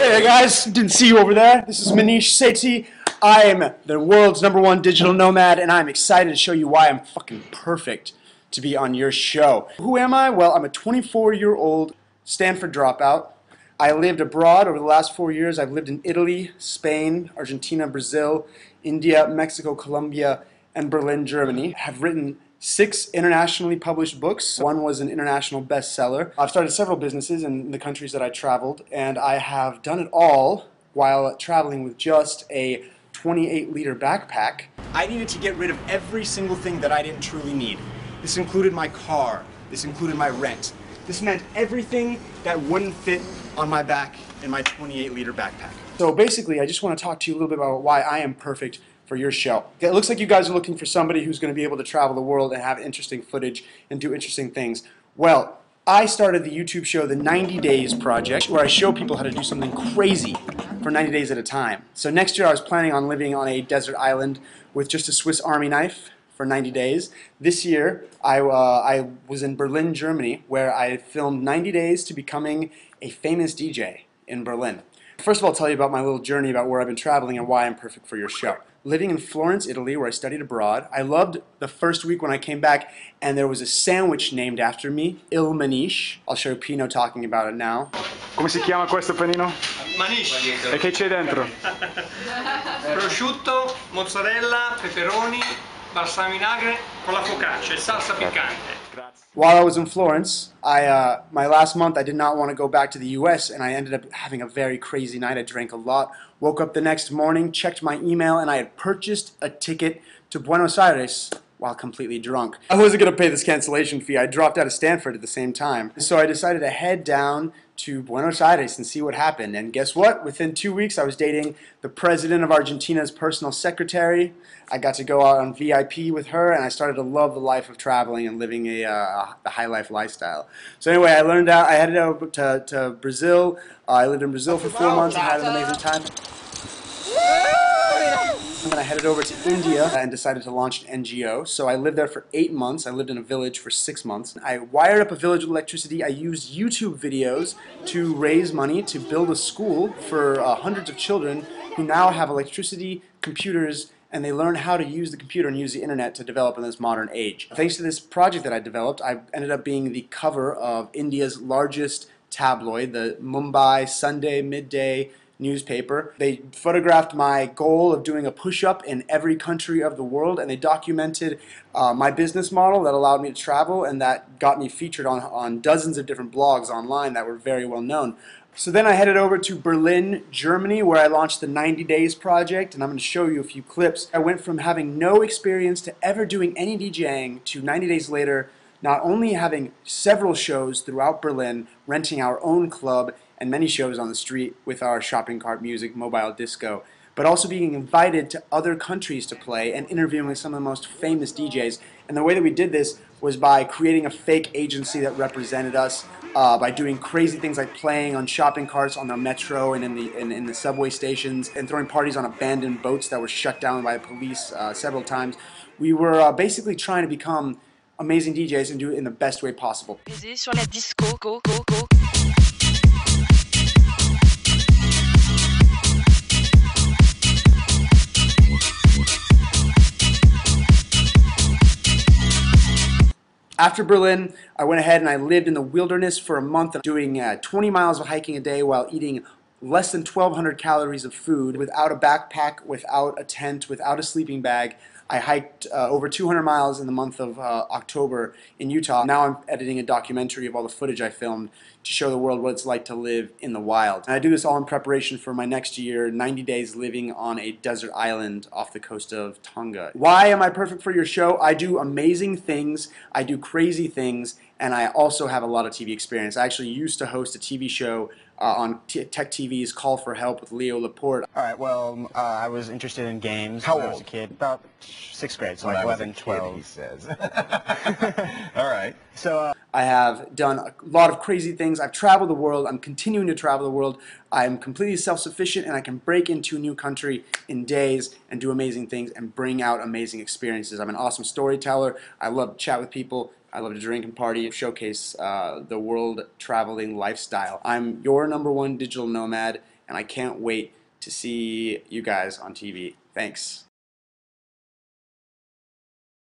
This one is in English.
Hey guys, didn't see you over there. This is Maneesh Sethi. I am the world's #1 digital nomad, and I'm excited to show you why I'm fucking perfect to be on your show. Who am I? Well, I'm a 24-year-old Stanford dropout. I lived abroad over the last 4 years. I've lived in Italy, Spain, Argentina, Brazil, India, Mexico, Colombia, and Berlin, Germany. I've written 6 internationally published books. One was an international bestseller. I've started several businesses in the countries that I traveled, and I have done it all while traveling with just a 28-liter backpack. I needed to get rid of every single thing that I didn't truly need. This included my car. This included my rent. This meant everything that wouldn't fit on my back in my 28-liter backpack. So basically, I just want to talk to you a little bit about why I am perfect for your show. It looks like you guys are looking for somebody who's going to be able to travel the world and have interesting footage and do interesting things. Well, I started the YouTube show, The 90 Days Project, where I show people how to do something crazy for 90 days at a time. So next year I was planning on living on a desert island with just a Swiss Army knife for 90 days. This year I was in Berlin, Germany, where I filmed 90 days to becoming a famous DJ in Berlin. First of all, I'll tell you about my little journey about where I've been traveling and why I'm perfect for your show. Living in Florence, Italy, where I studied abroad, I loved the first week when I came back, and there was a sandwich named after me, Il Manish. I'll show Pino talking about it now. Come si chiama questo panino? Manish. E che c'è dentro? Prosciutto, mozzarella, peperoni, balsamo vinagre con la focaccia e salsa piccante. While I was in Florence, my last month I did not want to go back to the US, and I ended up having a very crazy night. I drank a lot, woke up the next morning, checked my email, and I had purchased a ticket to Buenos Aires while completely drunk. I wasn't going to pay this cancellation fee. I dropped out of Stanford at the same time. So I decided to head down to Buenos Aires and see what happened. And guess what? Within 2 weeks, I was dating the president of Argentina's personal secretary. I got to go out on VIP with her, and I started to love the life of traveling and living a high life lifestyle. So anyway, I headed over to Brazil. I lived in Brazil for 4 months and had an amazing time. And then I headed over to India and decided to launch an NGO. So I lived there for 8 months. I lived in a village for 6 months. I wired up a village with electricity. I used YouTube videos to raise money to build a school for hundreds of children who now have electricity, computers, and they learn how to use the computer and use the internet to develop in this modern age. Thanks to this project that I developed, I ended up being the cover of India's largest tabloid, the Mumbai Sunday Midday newspaper. They photographed my goal of doing a push-up in every country of the world, and they documented my business model that allowed me to travel, and that got me featured on dozens of different blogs online that were very well known. So then I headed over to Berlin, Germany, where I launched the 90 Days Project, and I'm going to show you a few clips. I went from having no experience to ever doing any DJing to 90 days later, not only having several shows throughout Berlin, renting our own club, and many shows on the street with our shopping cart music, mobile disco, but also being invited to other countries to play and interviewing with some of the most famous DJs. And the way that we did this was by creating a fake agency that represented us, by doing crazy things like playing on shopping carts on the metro and in the subway stations, and throwing parties on abandoned boats that were shut down by the police several times. We were basically trying to become amazing DJs and do it in the best way possible. Sur la disco, go, go, go. After Berlin, I went ahead and I lived in the wilderness for a month, doing 20 miles of hiking a day while eating less than 1,200 calories of food, without a backpack, without a tent, without a sleeping bag. I hiked over 200 miles in the month of October in Utah. Now I'm editing a documentary of all the footage I filmed to show the world what it's like to live in the wild. And I do this all in preparation for my next year, 90 days living on a desert island off the coast of Tonga. Why am I perfect for your show? I do amazing things, I do crazy things, and I also have a lot of TV experience. I actually used to host a TV show on Tech TV's Call for Help with Leo Laporte. All right, well, I was interested in games when I was a kid, about 6th grade, so like 11, 12. He says. All right. So I have done a lot of crazy things. I've traveled the world. I'm continuing to travel the world. I'm completely self-sufficient, and I can break into a new country in days and do amazing things and bring out amazing experiences. I'm an awesome storyteller. I love to chat with people. I love to drink and party, showcase the world traveling lifestyle. I'm your #1 digital nomad, and I can't wait to see you guys on TV. Thanks.